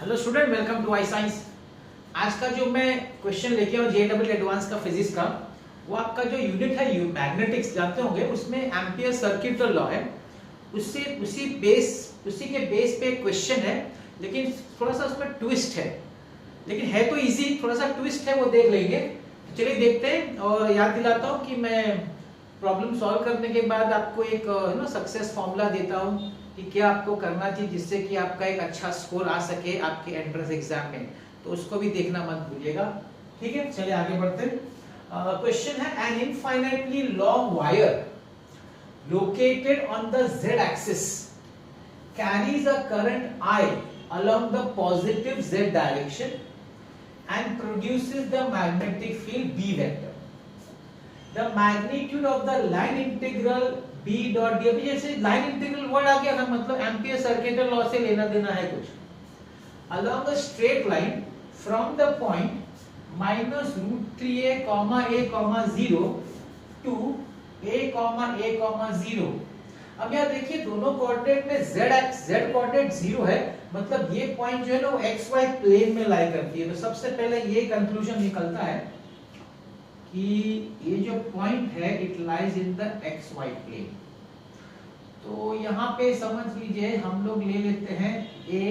Hello student, welcome to I science. आज का जो मैं क्वेश्चन लेके आया जेडब्ल्यू एडवांस का फिजिक्स का, वो आपका जो यूनिट है मैग्नेटिक्स जानते होंगे, उसमें एम्पियर सर्किट लॉ है। उसी के बेस पे क्वेश्चन है, लेकिन थोड़ा सा उसमें ट्विस्ट है। लेकिन है तो इजी, थोड़ा सा ट्विस्ट है, वो देख लेंगे। चलिए देखते हैं। और याद दिलाता हूँ कि मैं प्रॉब्लम सॉल्व करने के बाद आपको एक सक्सेस फॉर्मूला देता हूँ कि क्या आपको करना चाहिए जिससे कि आपका एक अच्छा स्कोर आ सके आपके एंट्रेंस एग्जाम में। तो उसको भी देखना मत भूलिएगा, ठीक है। चलिए आगे बढ़ते हैं। क्वेश्चन है, an infinitely long wire located on the z axis carries a current I along the positive z direction and produces the magnetic field B vector. The magnitude of the line integral B dot d, अभी जैसे line integral word आ गया ना, मतलब ampere circuit law से लेना देना है कुछ। Along a straight line from the point minus root 3a comma a comma 0 to a comma 0। अब यहाँ देखिए दोनों कोऑर्डिनेट में z कोऑर्डिनेट 0 है, मतलब ये पॉइंट जो है ना वो xy प्लेन में लाई करती है। तो सबसे पहले ये कंक्लूजन निकलता है कि ये जो पॉइंट है it lies in the xy plane. तो यहाँ पे समझ लीजिए हम लोग ले लेते हैं a,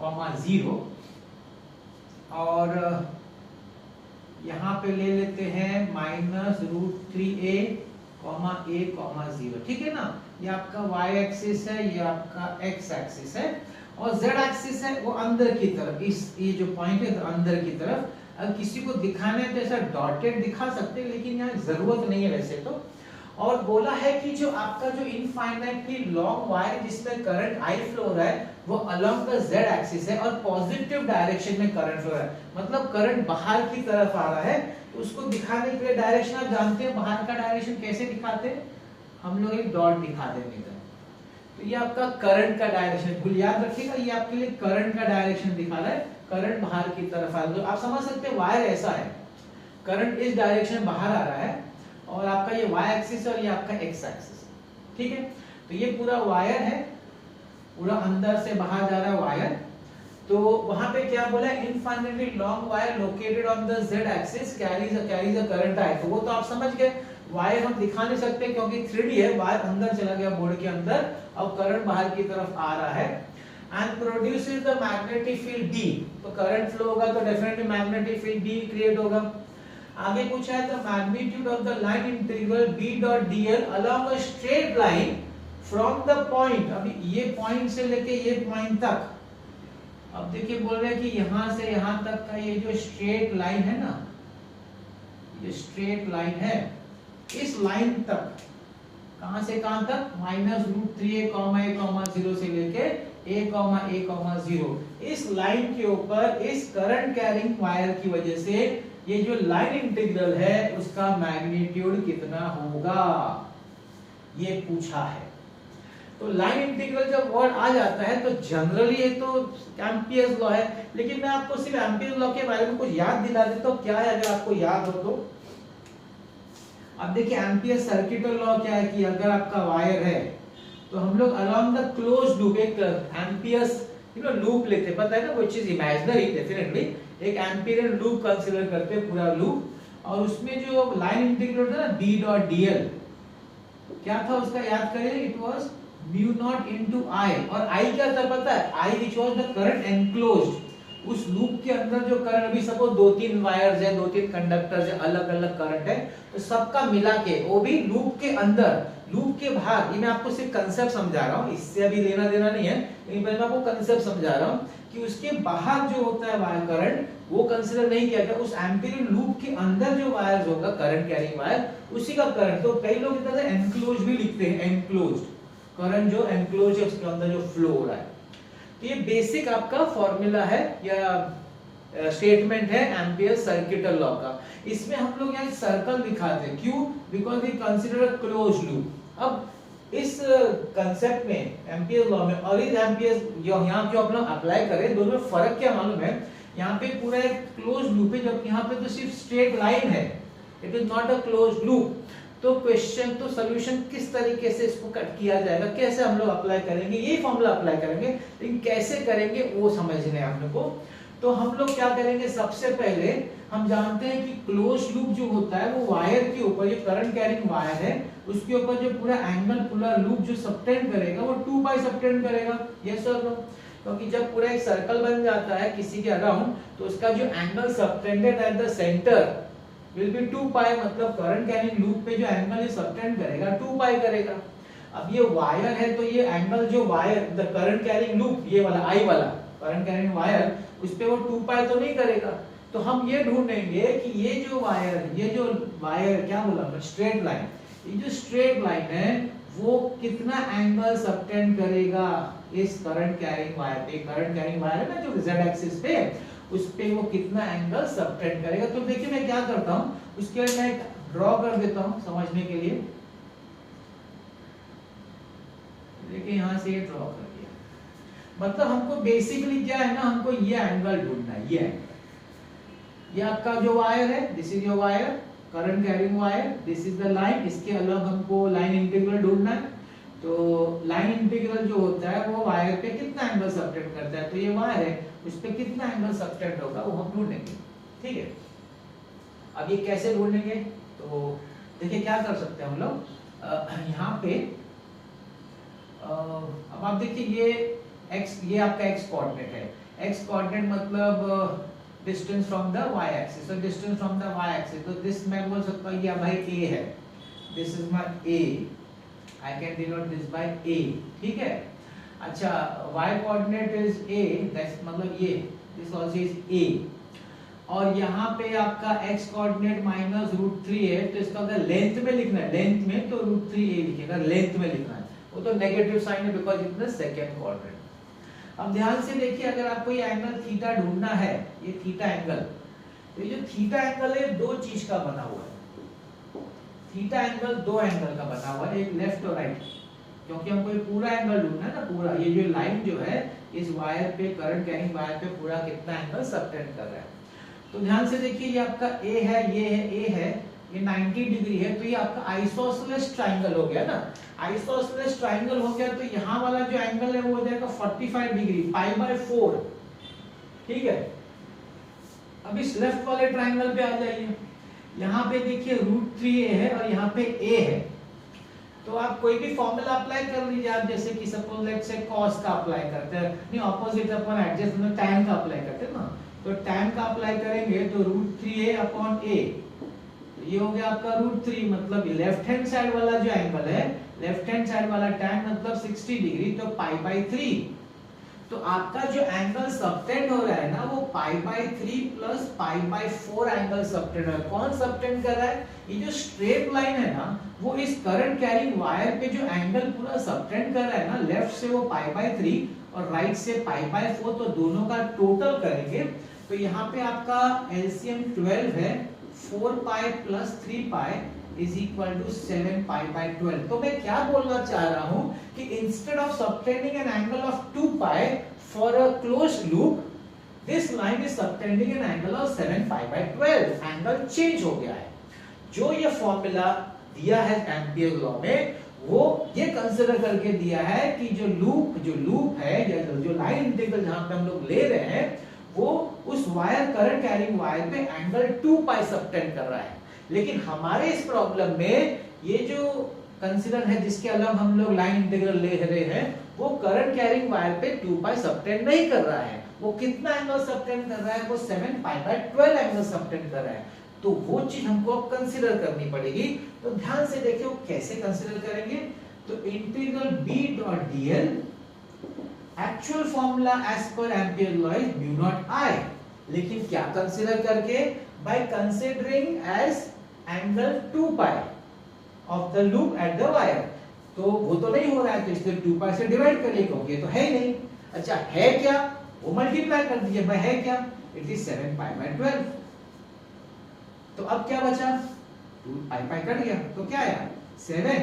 a, 0 और यहाँ पे ले लेते हैं माइनस रूट 3a, a, 0, ठीक है ना। ये आपका y एक्सिस है, ये आपका x एक्सिस है, और z एक्सिस है वो अंदर की तरफ। ये जो पॉइंट है तो अंदर की तरफ। अगर किसी को दिखाना है तो ऐसा डॉटेड दिखा सकते हैं, लेकिन यहाँ जरूरत नहीं है वैसे तो। और बोला है कि जो आपका जो इनफाइनाइटली लॉन्ग वायर जिसमें करंट I फ्लो हो रहा है वो अलोंग द z एक्सिस है और पॉजिटिव डायरेक्शन में करंट फ्लो हो रहा है, मतलब करंट बाहर की तरफ आ रहा है। तो उसको दिखाने के लिए डायरेक्शन आप जानते हैं, बाहर का डायरेक्शन कैसे दिखाते हैं, हम लोग एक डॉट दिखा देंगे। तो ये आपका करंट का डायरेक्शन, भूल याद रखिएगा, ये आपके लिए करंट का डायरेक्शन दिखा रहा है, करंट बाहर की तरफ आ रहा है। तो आप समझ सकते हैं वायर ऐसा है, करंट इस डायरेक्शन बाहर आ रहा है और आपका ये y एक्सिस और ये आपका x एक्सिस, ठीक है। तो ये पूरा वायर है, पूरा अंदर से बाहर जा रहा है वायर। तो वहां पे क्या बोला है, infinitely long wire located on the z axis carries a current I। तो वो तो आप समझ गए, वायर हम दिखा नहीं सकते क्योंकि 3D है, वायर अंदर चला गया बोर्ड के अंदर और करंट बाहर की तरफ आ रहा है। And produces the magnetic field D। तो करंट फ्लो होगा तो definitely magnetic field D create होगा। आगे पूछा है the magnitude of the line integral B dot dl along a straight line from the point. अभी ये पॉइंट से लेके ये पॉइंट तक, अब देखिए बोल रहे हैं कि यहां से यहां तक का ये जो स्ट्रेट लाइन है ना, ये स्ट्रेट लाइन है, इस लाइन तक, कहां से कहां तक, माइनस रूट 3a, a, 0 से लेके a, 0। इस लाइन के ऊपर इस करंट कैरिंग वायर की वजह से ये जो लाइन इंटीग्रल है उसका मैग्नीट्यूड कितना होगा, ये पूछा है। तो लाइन इंटीग्रल जब वर्ड आ जाता है तो जनरली ये तो एम्पियर्स लॉ है, लेकिन मैं आपको सिर्फ एम्पियर्स लॉ के बारे में कुछ याद दिला देता हूं, क्या है अगर आपको याद हो तो। अब देखिए एम्पियर सर्किट लॉ क्या है कि अगर आपका वायर है तो हम लोग अलोंग द क्लोज्ड लूप एक एम्पियर्स लूप लेते, पता है ना, वो चीज इमेजिनरी डेफिनेटली, एक एम्पियर लूप कंसीडर करते हैं पूरा लूप, और उसमें जो लाइन इंटीग्रल था ना B डॉट dl, क्या था उसका याद करें, it was mu naught into I। और I क्या था पता है, I which was the current enclosed. उस लूप के अंदर जो करंट, अभी सपोज 2-3 वायर्स है, 2-3 कंडक्टर्स है, अलग अलग करंट है, तो सबका मिला के वो भी लूप के अंदर, लूप के बाहर। ये मैं आपको सिर्फ कंसेप्ट समझा रहा हूँ, इससे अभी लेना देना नहीं है, लेकिन मैं आपको कंसेप्ट समझा रहा हूँ कि उसके बाहर जो होता है वायर करंट वो कंसीडर नहीं किया गया। उस एम्पीयर लूप के अंदर जो वायर्स होगा करंट कैरिंग वायर, उसी का करंट। तो कई लोग इधर एनक्लोज भी लिखते हैं, एनक्लोज्ड करंट जो एनक्लोज है उसके अंदर जो फ्लो हो रहा है। तो ये बेसिक आपका फॉर्मूला है या स्टेटमेंट है एम्पियर सर्किट लॉ का। इसमें हम लोग यहाँ सर्कल दिखाते हैं, क्यों, because we consider a closed loop. अब इस कंसेप्ट में एम्पियर लॉ में और इस एम्पियर यहाँ जो आप लोग अप्लाई करें, दोनों में फर्क क्या मालूम है, यहाँ पे पूरा एक क्लोज लूप है, जब यहाँ पे तो सिर्फ स्ट्रेट लाइन है, it is not a close loop. तो क्वेश्चन तो सोल्यूशन किस तरीके से इसको कट किया जाएगा, कैसे हम लोग अप्लाई करेंगे, यही फॉर्मूला अप्लाई करेंगे, लेकिन कैसे करेंगे वो समझने हैं हम लोग को। तो हम लोग क्या करेंगे, सबसे पहले हम जानते हैं कि क्लोज लूप जो होता है वो वायर के ऊपर, जो करंट कैरिंग वायर है उसके ऊपर जो पूरा एंगल पूरा लूप जो सबटेंड करेगा वो 2 पाई सबटेंड करेगा। यस और नो? क्योंकि जब पूरा एक सर्कल बन जाता है किसी के अराउंड तो उसका जो angle subtended at the centre will be 2 पाई, मतलब करंट कैरिंग लूप पे जो एंगल सबटेंड करेगा 2 पाई करेगा। अब ये वायर है तो ये एंगल जो wire the current carrying loop, ये वाला आई वाला करंट कैरिंग वायर, उस पे वो 2 पाई तो नहीं करेगा। तो हम ये ढूंढेंगे कि ये जो वायर क्या बोला, स्ट्रेट लाइन, ये जो स्ट्रेट लाइन है वो कितना एंगल सबटेंड करेगा इस करंट कैरिंग वायर पे। करंट कैरिंग वायर है ना जो z एक्सिस पे, उस पे वो कितना एंगल सबटेंड करेगा। तो देखिए मैं क्या करता हूं, उसके लिए मैं ड्रॉ कर देता हूं समझने के लिए। देखिए यहां से ये ड्रॉ कर दिया, मतलब हमको बेसिकली क्या है ना, हमको ये एंगल ढूंढना है। ये एंगल, ये आपका जो वायर है, this is your wire, current carrying wire, this is the line, इसके अलग हमको लाइन इंटीग्रल ढूंढना है। तो लाइन इंटीग्रल जो होता है वो वायर पे कितना एंगल सबटेंड करता है, तो ये वायर है उस पे कितना एंगल सबटेंड होगा वो हम ढूंढेंगे। ठीक है, अब ये कैसे ढूंढेंगे, तो देखिए क्या कर सकते हैं हम लोग, यहाँ पे अब आप देखिए ये x, ये आपका x कोऑर्डिनेट है, x कोऑर्डिनेट मतलब distance from the y axis, so distance from the y axis, तो दिस मैं बोल सकता हूँ ये भाई a है, this is my a, I can denote this by a। ठीक है, अच्छा y coordinate is a, that's मतलब ये, दिस आल्सो इज a, और यहाँ पे आपका x कोऑर्डिनेट -√3 है, तो इसका अगर लेंथ में लिखना है, लेंथ में तो √3a लिखेगा, लेंथ में लिखना है, वो तो नेगेटिव साइन है because it is second quadrant. अब ध्यान से देखिए, अगर आपको ये एंगल थीटा ढूंढना है, ये थीटा एंगल, तो ये जो थीटा एंगल है दो चीज का बना हुआ है। थीटा एंगल दो एंगल का बना हुआ है, एक लेफ्ट और राइट, क्योंकि हमको ये पूरा एंगल ढूंढना है ना, पूरा ये जो लाइन जो है इस वायर पे, करंट कैरिंग वायर पे पूरा कितना एंगल सबटेंड कर रहा है। तो ध्यान से देखिए, ये आपका A है, ये है A है, ये 90 डिग्री है, तो ये आपका आइसोसेलेस ट्रायंगल हो गया ना। आइसोसेलेस ट्रायंगल हो गया तो यहाँ वाला जो एंगल है वो हो जाएगा 45 डिग्री, π/4। ठीक है, अब इस लेफ्ट वाले ट्रायंगल पे आ जाइए, यहाँ पे देखिए √3a है और यहाँ पे a है, तो आप कोई भी फॉर्मूला अप्लाई कर लीजिए। आप जैसे कि सपोज लेट्स से cos का अप्लाई करते हैं, नहीं ऑपोजिट अपन एडजस्ट में tan का अप्लाई करते हैं ना, तो tan का अप्लाई करेंगे तो √3a/a, ये हो गया आपका √3, मतलब लेफ्ट हैंड साइड वाला जो एंगल है, लेफ्ट हैंड साइड वाला tan मतलब 60 डिग्री, तो π/3। तो आपका जो एंगल सबटेंड हो रहा है ना वो π/3 प्लस π/4 एंगल सबटेंड है। कौन सबटेंड कर रहा है, ये जो स्ट्रेट लाइन है ना वो इस करंट कैरिंग वायर पे जो एंगल पूरा सबटेंड कर रहा है ना, लेफ्ट से वो π/3 और राइट से π/4, तो दोनों का टोटल करेंगे तो यहाँ पे आपका एलसीएम 12 है, 4π प्लस 3π is equal to 7π/12। तो मैं क्या बोलना चाह रहा हूं कि instead of subtending an angle of 2π for a closed loop, this line is subtending an angle of 7π/12। Angle change हो गया है। जो ये फॉर्मूला दिया है एम्पियर लॉ में, वो ये कंसीडर करके दिया है कि जो लूप है या जो लाइन इंटीग्रल जहां पे हम लोग ले रहे हैं वो उस वायर, करंट कैरिंग वायर पे एंगल 2π सबटेंड कर रहा है। लेकिन हमारे इस प्रॉब्लम में ये जो कंसीडर है जिसके अलग हम लोग लाइन इंटीग्रल ले रहे हैं, वो करंट कैरिंग वायर पे 2π सबटेंड नहीं कर रहा है। वो कितना एंगल सबटेंड कर रहा है, वो 7π/12 एंगल सबटेंड कर रहा है। तो वो चीज हमको अब कंसीडर करनी पड़ेगी। तो ध्यान से देखिए वो कैसे कंसीडर करेंगे। तो integral B.dl, actual formula as पर एम्पियर लॉ इज μ0I, लेकिन क्या कंसीडर करके, by considering as angle 2π of the loop at the wire. तो वो तो नहीं हो रहा है, तो इसलिए 2π से डिवाइड करिए, क्योंकि तो है ही नहीं। अच्छा है क्या, वो मल्टीप्लाई कर दीजिए, भाई है क्या, इट इज 7π/12। तो अब क्या बचा, 2π कट गया, तो क्या आया 7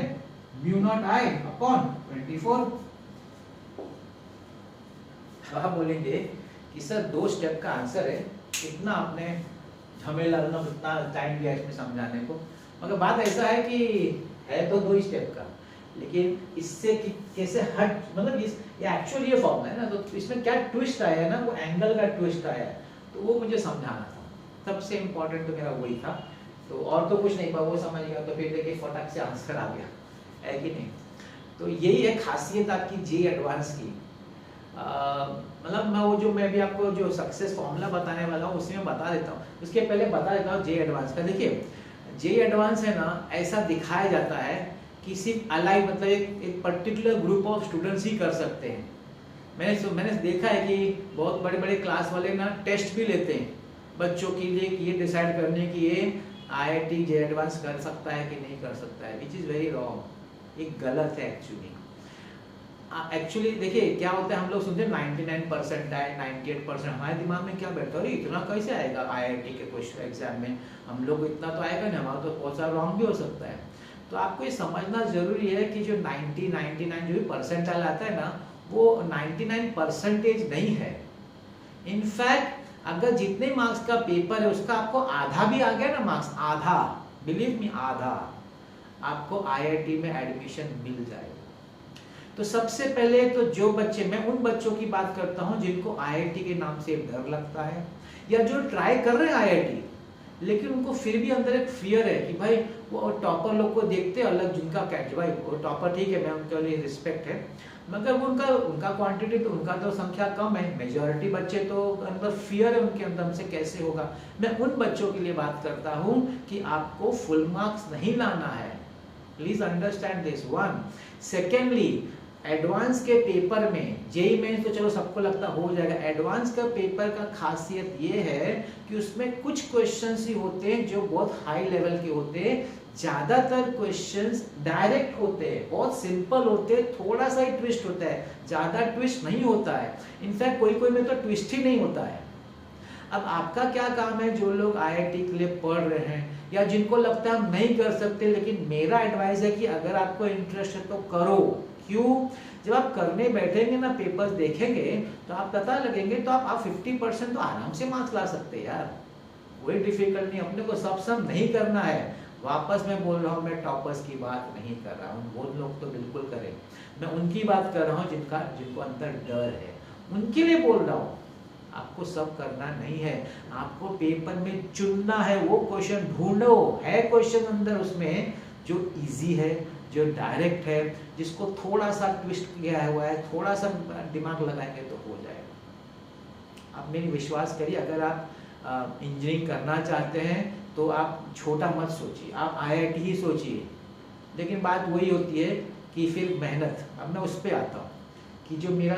μ0I/24। आप बोलेंगे कि सर 2 स्टेप का आंसर है, इतना आपने झमेला, इतना टाइम लिया इसमें समझाने को। मगर बात ऐसा है कि है तो 2 स्टेप का, लेकिन इससे कि कैसे हट, मतलब इस ये एक्चुअली ये फॉर्म है ना, तो इसमें क्या ट्विस्ट आया है ना, वो एंगल का ट्विस्ट आया है, तो वो मुझे समझाना था। सबसे इम्पोर्टेंट तो मेरा वही था, तो और तो कुछ नहीं पा, वो समझ गया तो फिर देखिए फटाक से आंसर आ गया, है कि नहीं। तो यही है खासियत आपकी जे एडवांस की। मतलब मैं भी आपको जो सक्सेस फॉर्मूला बताने वाला हूँ उसमें बता देता हूँ, उसके पहले बता देता हूँ जे एडवांस का। देखिए जे एडवांस है ना, ऐसा दिखाया जाता है कि सिर्फ अलाइ मतलब एक पर्टिकुलर ग्रुप ऑफ स्टूडेंट्स ही कर सकते हैं। मैंने देखा है कि बहुत बड़े बड़े क्लास वाले ना टेस्ट भी लेते हैं बच्चों के लिए कि ये डिसाइड करने की ये IIT जे एडवांस कर सकता है कि नहीं कर सकता है, विच इज़ वेरी रॉन्ग, ये गलत है एक्चुअली। देखिए क्या होता है, हम लोग सुनते हैं 99% आए, 98%, हमारे दिमाग में क्या बैठता है, अरे इतना कैसे आएगा IIT के क्वेश्चन एग्जाम में, हम लोग इतना तो आएगा नहीं, हमारा तो बहुत सारा रॉन्ग भी हो सकता है। तो आपको ये समझना जरूरी है कि जो 90, 99 जो भी परसेंटाइल आता है ना, वो 99% नहीं है। इनफैक्ट अगर जितने मार्क्स का पेपर है उसका आपको आधा भी आ गया ना मार्क्स, आधा, बिलीव मी आधा, आपको IIT में एडमिशन मिल जाएगा। तो सबसे पहले तो जो बच्चे, मैं उन बच्चों की बात करता हूं जिनको IIT के नाम से डर लगता है, या जो ट्राई कर रहे हैं IIT लेकिन उनको फिर भी अंदर एक फियर है कि भाई वो टॉपर लोग को देखते अलग, जिनका कैच, भाई वो टॉपर ठीक है, मैं उनके लिए रिस्पेक्ट है, मगर वो उनका क्वांटिटी तो उनका तो संख्या कम है, मेजॉरिटी बच्चे तो अंदर फियर है उनके अंदर, हमसे कैसे होगा। मैं उन बच्चों के लिए बात करता हूं कि आपको फुल मार्क्स नहीं लाना है, please understand this one. Secondly, advance के पेपर में, जेईई मेंस तो चलो सबको लगता हो जाएगा, एडवांस का पेपर का खासियत ये है कि उसमें कुछ क्वेश्चंस ही होते हैं जो बहुत हाई लेवल के होते हैं, ज्यादातर क्वेश्चंस डायरेक्ट होते हैं, बहुत सिंपल होते हैं, थोड़ा सा ही ट्विस्ट होता है, ज्यादा ट्विस्ट नहीं होता है, इनफैक्ट कोई में तो ट्विस्ट ही नहीं होता है। अब आपका क्या काम है, जो लोग IIT के लिए पढ़ रहे हैं या जिनको लगता है हम नहीं कर सकते, लेकिन मेरा एडवाइस है कि अगर आपको इंटरेस्ट है तो करो। क्यों? जब आप करने बैठेंगे ना, पेपर्स देखेंगे तो आप पता लगेंगे, तो आप 50% तो आराम से मार्क्स ला सकते हैं यार, कोई डिफिकल्ट नहीं। अपने को सब नहीं करना है। वापस मैं बोल रहा हूँ, मैं टॉपर्स की बात नहीं कर रहा हूँ, वो लोग तो बिल्कुल करें, मैं उनकी बात कर रहा हूँ जिनको अंदर डर है, उनके लिए बोल रहा हूँ। आपको सब करना नहीं है, आपको पेपर में चुनना है, वो क्वेश्चन ढूंढो, है क्वेश्चन अंदर उसमें जो इजी है, जो डायरेक्ट है, जिसको थोड़ा सा ट्विस्ट किया हुआ है, थोड़ा सा दिमाग लगाएंगे तो हो जाएगा। आप मेरी विश्वास करिए, अगर आप इंजीनियरिंग करना चाहते हैं तो आप छोटा मत सोचिए, आप IIT ही सोचिए। लेकिन बात वही होती है कि फिर मेहनत, अब मैं उस पर आता हूँ कि जो मेरा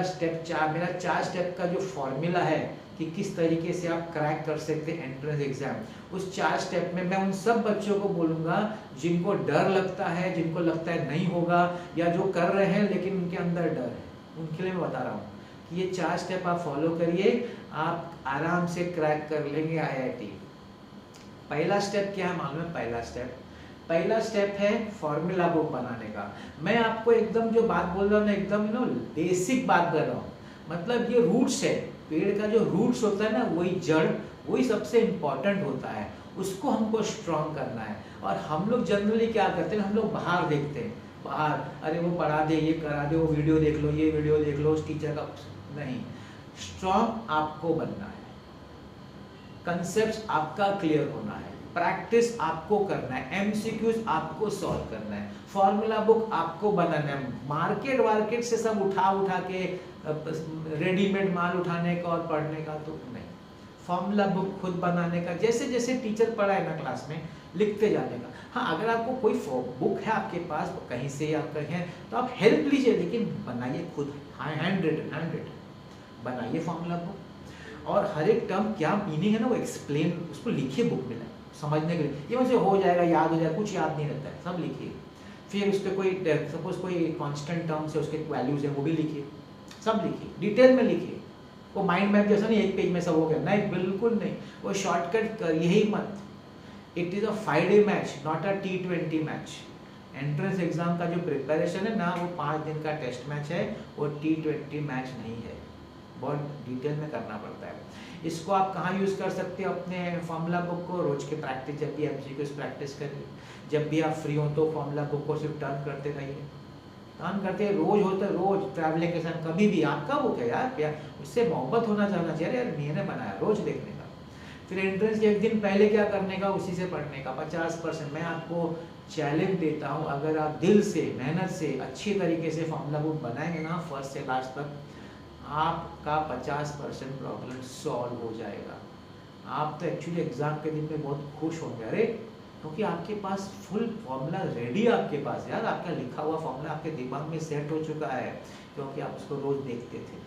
मेरा 4 स्टेप का जो फॉर्मूला है कि किस तरीके से आप क्रैक कर सकते हैं एंट्रेंस एग्जाम, उस 4 स्टेप में मैं उन सब बच्चों को बोलूँगा जिनको डर लगता है, जिनको लगता है नहीं होगा, या जो कर रहे हैं लेकिन उनके अंदर डर है, उनके लिए मैं बता रहा हूँ कि ये 4 स्टेप आप फॉलो करिए, आप आराम से क्रैक कर लेंगे IIT। पहला स्टेप क्या है मालूम है? पहला स्टेप है फॉर्मूला बुक बनाने का। मैं आपको एकदम जो बात बोल रहा हूँ ना, एकदम बेसिक बात कर रहा हूँ, मतलब ये रूट्स है, पेड़ का जो रूट्स होता है ना, वही जड़, वही सबसे इम्पोर्टेंट होता है, उसको हमको स्ट्रॉन्ग करना है। और हम लोग जनरली क्या करते हैं, हम लोग बाहर देखते हैं, बाहर अरे वो पढ़ा दे, ये करा दे, वो वीडियो देख लो, ये वीडियो देख लो, उस टीचर का नहीं। स्ट्रॉन्ग आपको बनना है, कंसेप्ट आपका क्लियर होना है, प्रैक्टिस आपको करना है, MCQs आपको सॉल्व करना है, फॉर्मूला बुक आपको बनाना है। मार्केट से सब उठा के रेडीमेड माल उठाने का और पढ़ने का तो नहीं, फॉर्मूला बुक खुद बनाने का, जैसे जैसे टीचर पढ़ाए ना क्लास में लिखते जाने का। हाँ, अगर आपको कोई बुक है आपके पास कहीं से या कहीं तो आप हेल्प लीजिए, लेकिन बनाइए खुद, हैंड रिटन बनाइए फॉर्मूला बुक, और हर एक टर्म क्या मीनिंग है ना वो एक्सप्लेन, उसको लिखिए बुक में समझने के लिए। ये मुझे हो जाएगा, याद हो जाएगा, कुछ याद नहीं रहता है, सब लिखिए। फिर उस पर कोई सपोज कोई कांस्टेंट टर्म्स है, उसके वैल्यूज है, वो भी लिखिए, सब लिखिए, डिटेल में लिखिए। वो माइंड मैप जैसा नहीं एक पेज में सब हो गया, नहीं, बिल्कुल नहीं, वो शॉर्टकट करिए ही मत। It is a 5-day match, not a T20 match. Entrance exam का जो प्रिपरेशन है ना, वो 5 दिन का टेस्ट मैच है, वो T20 मैच नहीं है, बहुत डिटेल में करना पड़ता है। इसको आप कहाँ यूज़ कर सकते हो? अपने फॉर्मूला बुक को रोज के प्रैक्टिस, जब भी एमसीक्यूज प्रैक्टिस करिए, जब भी आप फ्री हो तो फॉर्मूला बुक को सिर्फ टर्न करते रहिए, टर्न करते रोज होता है, रोज ट्रैवलिंग के साथ कभी भी आपका बुक है यार, क्या उससे मोहब्बत होना चाहिए यार, मैंने बनाया रोज देखने का। फिर एंट्रेंस के एक दिन पहले क्या करने का, उसी से पढ़ने का 50%। मैं आपको चैलेंज देता हूँ, अगर आप दिल से मेहनत से अच्छी तरीके से फॉर्मूला बुक बनाएंगे ना फर्स्ट से लास्ट तक, आपका 50% प्रॉब्लम सॉल्व हो जाएगा। आप तो एक्चुअली एग्जाम के दिन में बहुत खुश होंगे, अरे क्योंकि आपके पास फुल फॉर्मूला रेडी है, आपके पास यार आपका लिखा हुआ फॉर्मूला आपके दिमाग में सेट हो चुका है, क्योंकि आप उसको रोज देखते थे।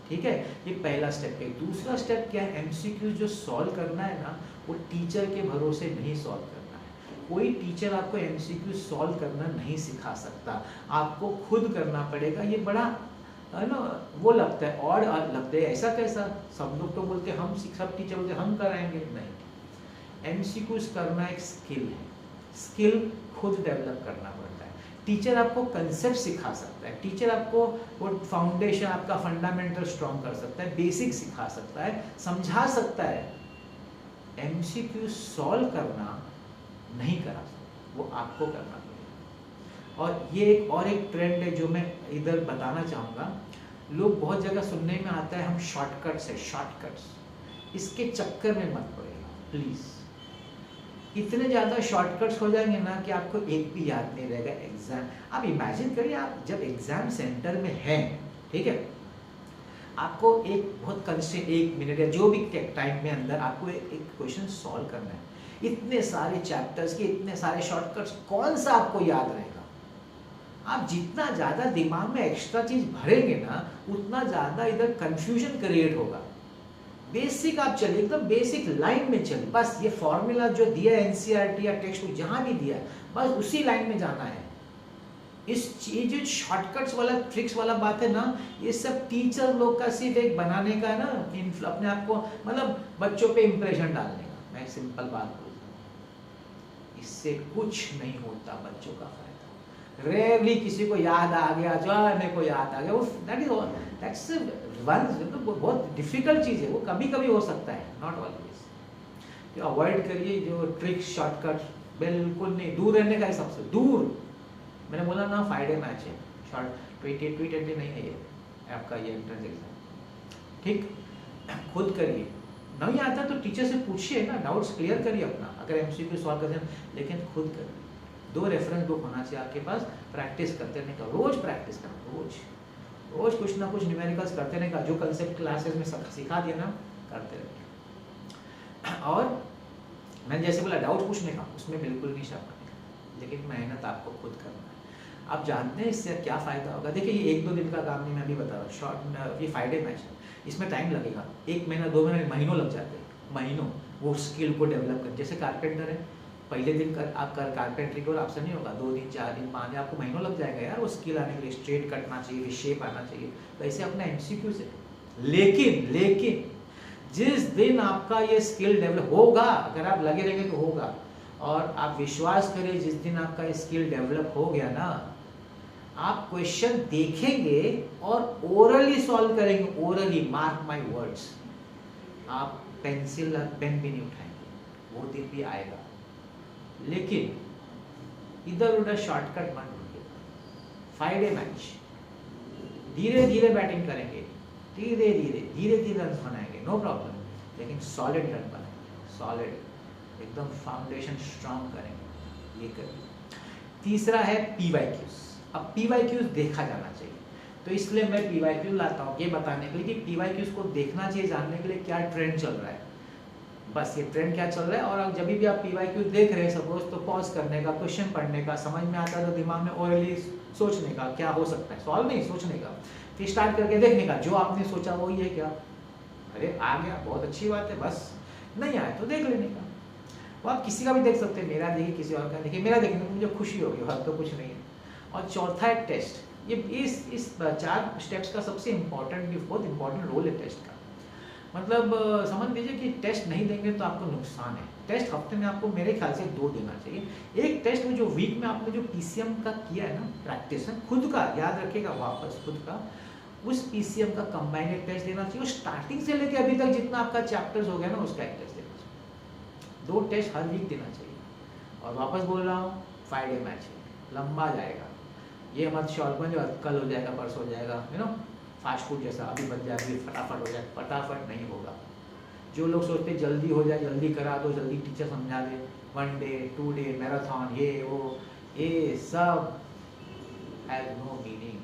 ठीक है, ये पहला स्टेप है। दूसरा स्टेप क्या है? एमसीक्यू जो सॉल्व करना है ना, वो टीचर के भरोसे नहीं सॉल्व करना है। कोई टीचर आपको एमसीक्यू सॉल्व करना नहीं सिखा सकता, आपको खुद करना पड़ेगा। ये बड़ा है ना, वो लगता है और लगता है ऐसा कैसा, सब लोग तो बोलते हम, सब टीचर बोलते हम कराएंगे, नहीं। एमसीक्यूज करना एक स्किल है, स्किल खुद डेवलप करना पड़ता है। टीचर आपको कंसेप्ट सिखा सकता है, टीचर आपको वो फाउंडेशन, आपका फंडामेंटल स्ट्रॉन्ग कर सकता है, बेसिक सिखा सकता है, समझा सकता है। एमसीक्यू सॉल्व करना नहीं करा सकता, वो आपको करना पड़ेगा। और ये एक ट्रेंड है जो मैं इधर बताना चाहूँगा। लोग बहुत जगह सुनने में आता है हम शॉर्टकट्स है, शॉर्टकट्स, इसके चक्कर में मत पड़ेगा प्लीज़। इतने ज़्यादा शॉर्टकट्स हो जाएंगे ना कि आपको एक भी याद नहीं रहेगा। एग्जाम, आप इमेजिन करिए, आप जब एग्जाम सेंटर में हैं, ठीक है, आपको एक बहुत कंस्टेंट 1 मिनट या जो भी टाइम में अंदर आपको एक क्वेश्चन सॉल्व करना है। इतने सारे चैप्टर्स के इतने सारे शॉर्टकट्स, कौन सा आपको याद रहेगा? आप जितना ज़्यादा दिमाग में एक्स्ट्रा चीज़ भरेंगे ना, उतना ज़्यादा इधर कंफ्यूजन क्रिएट होगा। बेसिक आप चलिए, एकदम बेसिक लाइन में चलिए, बस ये फॉर्मूला जो दिया है एनसीईआरटी या टेक्स्ट बुक जहाँ भी दिया है, बस उसी लाइन में जाना है। ये जो शॉर्टकट्स वाला, ट्रिक्स वाला बात है ना, ये सब टीचर लोग का सिर्फ एक बनाने का है ना, अपने आप को मतलब बच्चों पे इम्प्रेशन डालने का। मैं सिंपल बात बोलता हूँ, इससे कुछ नहीं होता बच्चों का फायदा। रेयरली किसी को याद आ गया, जो मेरे को याद आ गया, दैट्स बहुत डिफिकल्ट चीज़ है, वो कभी कभी हो सकता है, नॉट ऑलवेज। तो अवॉइड करिए जो ट्रिक्स, शॉर्टकट, बिल्कुल नहीं, दूर रहने का है, सबसे दूर। मैंने बोला ना फ्राइडे मैच है, शॉर्ट T20 नहीं है ये आपका, ये एंट्रेंस एग्जाम। ठीक, खुद करिए, नहीं आता तो टीचर से पूछिए ना, डाउट्स क्लियर करिए अपना, अगर एमसीक्यू सॉल्व करते हैं, लेकिन खुद करिए। 2 रेफरेंस बुक होना चाहिए आपके पास, प्रैक्टिस करते रहने का, रोज प्रैक्टिस करना, रोज कुछ ना कुछ न्यूमेरिकल्स करते रहने का, जो कंसेप्ट क्लासेस में सिखा दिया ना, करते रहने। और मैंने जैसे बोला डाउट पूछने का, उसमें बिल्कुल नहीं शक करने का, लेकिन मेहनत आपको खुद करना है। आप जानते हैं इससे क्या फ़ायदा होगा? देखिए ये 1-2 दिन का काम नहीं, मैं अभी बता रहा हूँ। शॉर्ट, ये फ्राइडे मैच है, इसमें टाइम लगेगा, 1 महीना 2 महीने, महीनों लग जाते हैं, महीनों वो स्किल को डेवलप कर। जैसे कारपेंटर है, पहले दिन आप कारपेंटरी को आपसे नहीं होगा, 2 दिन 4 दिन 5 दिन, आपको महीनों लग जाएगा यार वो स्किल आने के लिए। स्ट्रेट कटना चाहिए, शेप आना चाहिए, वैसे अपना एमसीक्यू से। लेकिन जिस दिन आपका ये स्किल डेवलप होगा, अगर आप लगे रहेंगे तो होगा, और आप विश्वास करिए जिस दिन आपका ये स्किल डेवलप हो गया ना, आप क्वेश्चन देखेंगे और ओरली सॉल्व करेंगे, ओरली, मार्क माय वर्ड्स। आप पेंसिल और पेन भी नहीं उठाएंगे, वो दिन भी आएगा। लेकिन इधर उधर शॉर्टकट मत ढूंढिए। फ्राइडे मैच, धीरे धीरे बैटिंग करेंगे, धीरे धीरे रन बनाएंगे, नो प्रॉब्लम, लेकिन सॉलिड रन बनाएंगे, सॉलिड एकदम फाउंडेशन स्ट्रांग करेंगे, ये करिए। तीसरा है PYQs। अब PYQs देखा जाना चाहिए, तो इसलिए मैं PYQ लाता हूँ ये बताने के लिए कि PYQs को देखना चाहिए, जानने के लिए क्या ट्रेंड चल रहा है। बस ये ट्रेंड क्या चल रहा है, और जब भी आप PYQ देख रहे हैं सपोज, तो पॉज करने का, क्वेश्चन पढ़ने का, समझ में आता है तो दिमाग में ओरली सोचने का क्या हो सकता है, सॉल्व नहीं, सोचने का, फिर स्टार्ट करके देखने का, जो आपने सोचा वही है क्या, अरे आ गया बहुत अच्छी बात है, बस नहीं आया तो देख लेने का। वो आप किसी का भी देख सकते हैं, मेरा देखिए, किसी और का देखिए, मेरा देखने में मुझे खुशी होगी, और तो कुछ नहीं है। और चौथा है टेस्ट। ये इस 4 स्टेप्स का सबसे इम्पोर्टेंट, बहुत इंपॉर्टेंट रोल है टेस्ट का। मतलब समझ लीजिए कि टेस्ट नहीं देंगे तो आपको नुकसान है। टेस्ट हफ्ते में आपको मेरे ख्याल से 2 देना चाहिए। एक टेस्ट में जो वीक में आपने जो PCM का किया है ना, प्रैक्टिस है खुद का, याद रखिएगा वापस खुद का, उस पीसीएम का कंबाइंड टेस्ट देना चाहिए। स्टार्टिंग से लेके अभी तक जितना आपका चैप्टर्स हो गया ना उसका एक टेस्ट देना चाहिए। 2 टेस्ट हर वीक देना चाहिए। और वापस बोल रहा हूँ 5 डे मैच है, लंबा जाएगा। ये मत शॉर्ट में जो कल हो जाएगा परसों हो जाएगा, यू नो फास्ट फूड जैसा अभी बन जाए अभी फटाफट हो जाए, फटाफट नहीं होगा। जो लोग सोचते जल्दी हो जाए, जल्दी करा दो, जल्दी टीचर समझा दे, 1 डे 2 डे मैराथन ये वो, ये सब has no meaning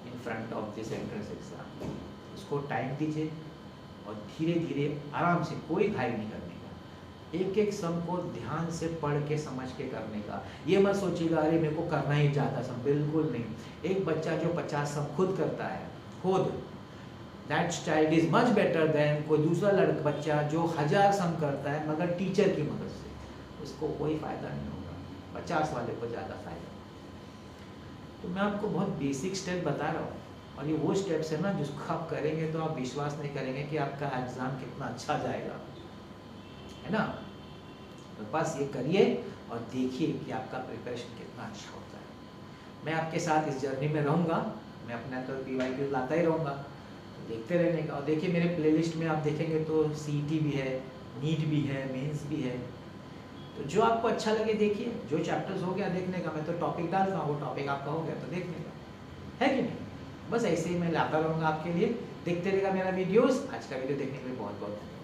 in front of this entrance exam. इसको टाइम दीजिए और धीरे धीरे आराम से, कोई घाई नहीं करने का, एक एक सम को ध्यान से पढ़ के समझ के करने का। ये मत सोचिएगा अरे मेरे को करना ही ज़्यादा सम, बिल्कुल नहीं। एक बच्चा जो 50 सम खुद करता है, खुद, that child is much better than कोई दूसरा लड़का बच्चा जो 1000 सम करता है मगर टीचर की मदद से। उसको कोई फ़ायदा नहीं होगा, 50 वाले को ज़्यादा फायदा। तो मैं आपको बहुत बेसिक स्टेप बता रहा हूँ, और ये वो स्टेप्स है ना जिसको आप करेंगे तो आप विश्वास नहीं करेंगे कि आपका एग्ज़ाम कितना अच्छा जाएगा, है ना। तो बस ये करिए और देखिए कि आपका प्रिपरेशन कितना अच्छा होता है। मैं आपके साथ इस जर्नी में रहूँगा, मैं अपना तो PYQ लाता ही रहूँगा, तो देखते रहने का। और देखिए मेरे प्लेलिस्ट में आप देखेंगे तो CET भी है, नीट भी है, मेंस भी है। तो जो आपको अच्छा लगे देखिए, जो चैप्टर्स हो गया देखने का, मैं तो टॉपिक डालता हूँ, वो टॉपिक आपका हो गया तो देखने का, है कि नहीं। बस ऐसे ही मैं लाता रहूँगा आपके लिए, देखते रहेगा मेरा वीडियोस। आज का वीडियो देखने के लिए बहुत बहुत धन्यवाद।